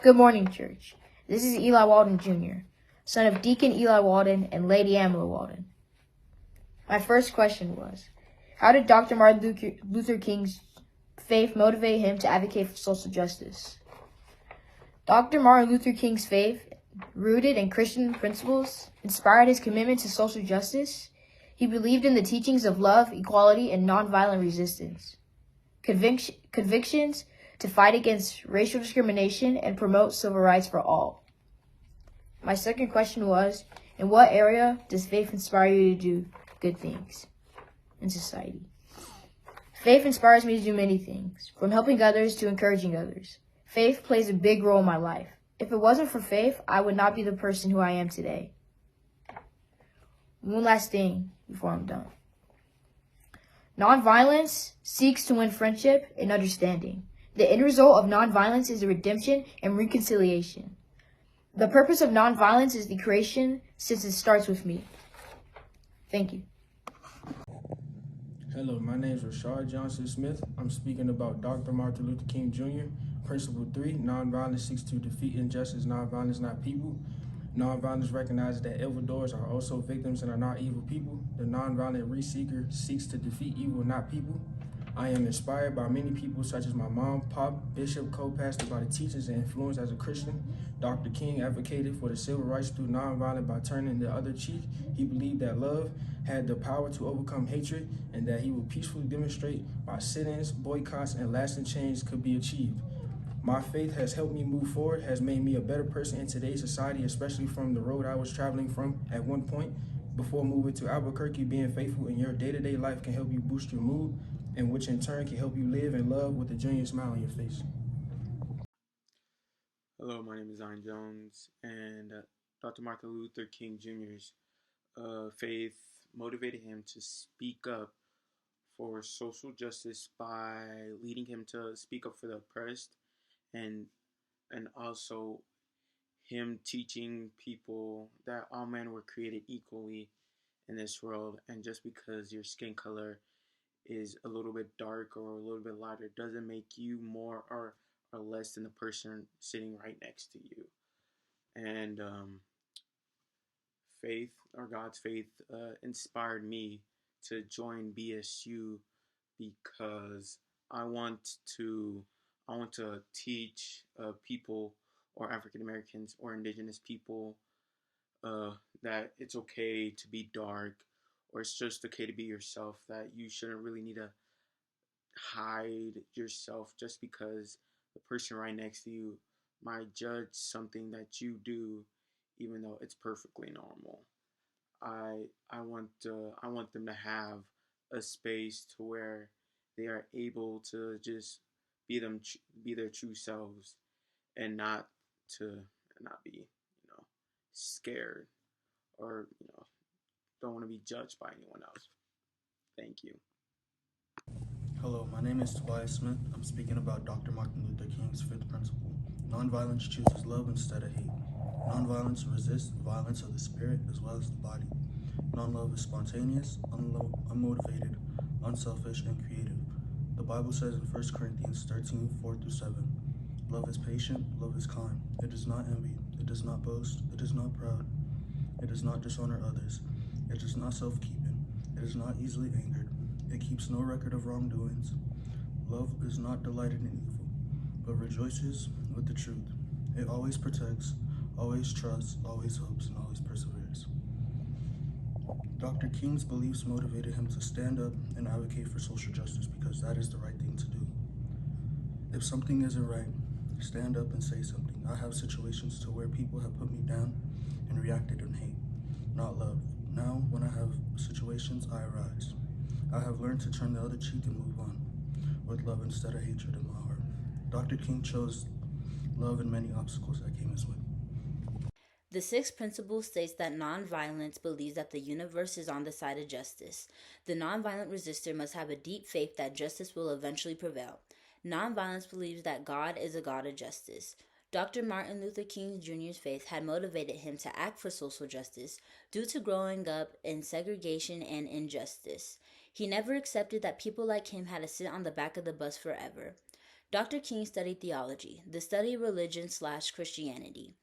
Good morning, church. This is Eli Walden Jr., son of Deacon Eli Walden and Lady Amela Walden. My first question was, how did Dr. Martin Luther King's faith motivate him to advocate for social justice? Dr. Martin Luther King's faith, rooted in Christian principles, inspired his commitment to social justice. He believed in the teachings of love, equality, and nonviolent resistance. Convictions to fight against racial discrimination and promote civil rights for all. My second question was, in what area does faith inspire you to do good things in society? Faith inspires me to do many things, from helping others to encouraging others. Faith plays a big role in my life. If it wasn't for faith, I would not be the person who I am today. One last thing before I'm done. Nonviolence seeks to win friendship and understanding. The end result of nonviolence is redemption and reconciliation. The purpose of nonviolence is the creation, since it starts with me. Thank you. Hello, my name is Rashard Johnson Smith. I'm speaking about Dr. Martin Luther King Jr. Principle 3, nonviolence seeks to defeat injustice, nonviolence, not people. Nonviolence recognizes that evildoers are also victims and are not evil people. The nonviolent reseeker seeks to defeat evil, not people. I am inspired by many people such as my mom, pop, bishop, co-pastor, by the teachers and influence as a Christian. Dr. King advocated for the civil rights through nonviolence by turning the other cheek. He believed that love had the power to overcome hatred and that he would peacefully demonstrate by sit-ins, boycotts, and lasting change could be achieved. My faith has helped me move forward, has made me a better person in today's society, especially from the road I was traveling from at one point. Before moving to Albuquerque, being faithful in your day-to-day life can help you boost your mood, and which in turn can help you live and love with a genuine smile on your face. Hello, my name is Zion Jones, and Dr. Martin Luther King Jr.'s faith motivated him to speak up for social justice by leading him to speak up for the oppressed, and also him teaching people that all men were created equally in this world, and just because your skin color is a little bit dark or a little bit lighter doesn't make you more or less than the person sitting right next to you. And faith, or God's faith, inspired me to join BSU because I want to teach people, or African Americans or Indigenous people, that it's okay to be dark, or it's just okay to be yourself, that you shouldn't really need to hide yourself just because the person right next to you might judge something that you do, even though it's perfectly normal. I want them to have a space to where they are able to just be their true selves, and not be, scared, or don't want to be judged by anyone else. Thank you. Hello, my name is Tobias Smith. I'm speaking about Dr. Martin Luther King's fifth principle. Nonviolence chooses love instead of hate. Nonviolence resists violence of the spirit as well as the body. Non-love is spontaneous, unmotivated, unselfish, and creative. The Bible says in 1 Corinthians 13:4-7, love is patient, love is kind. It does not envy, it does not boast, it is not proud, it does not dishonor others, it is not self-keeping, it is not easily angered, it keeps no record of wrongdoings. Love is not delighted in evil, but rejoices with the truth. It always protects, always trusts, always hopes, and always perseveres. Dr. King's beliefs motivated him to stand up and advocate for social justice because that is the right thing to do. If something isn't right, stand up and say something. I have situations to where people have put me down and reacted in hate, not love. Now, when I have situations, I arise. I have learned to turn the other cheek and move on, with love instead of hatred in my heart. Dr. King chose love in many obstacles that came his way. The sixth principle states that nonviolence believes that the universe is on the side of justice. The nonviolent resistor must have a deep faith that justice will eventually prevail. Nonviolence believes that God is a God of justice. Dr. Martin Luther King Jr.'s faith had motivated him to act for social justice due to growing up in segregation and injustice. He never accepted that people like him had to sit on the back of the bus forever. Dr. King studied theology, the study of religion/Christianity.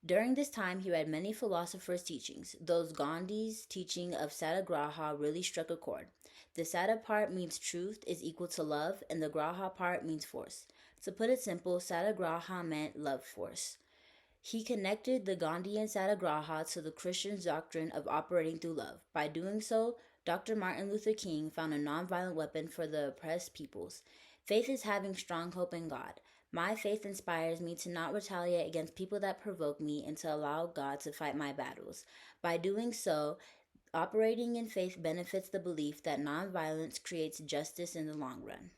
During this time, he read many philosophers' teachings. Those Gandhi's teaching of Satyagraha really struck a chord. The Satya part means truth is equal to love, and the Graha part means force. To put it simple, Satyagraha meant love force. He connected the Gandhian Satyagraha to the Christian doctrine of operating through love. By doing so, Dr. Martin Luther King found a nonviolent weapon for the oppressed peoples. Faith is having strong hope in God. My faith inspires me to not retaliate against people that provoke me and to allow God to fight my battles. By doing so, operating in faith benefits the belief that nonviolence creates justice in the long run.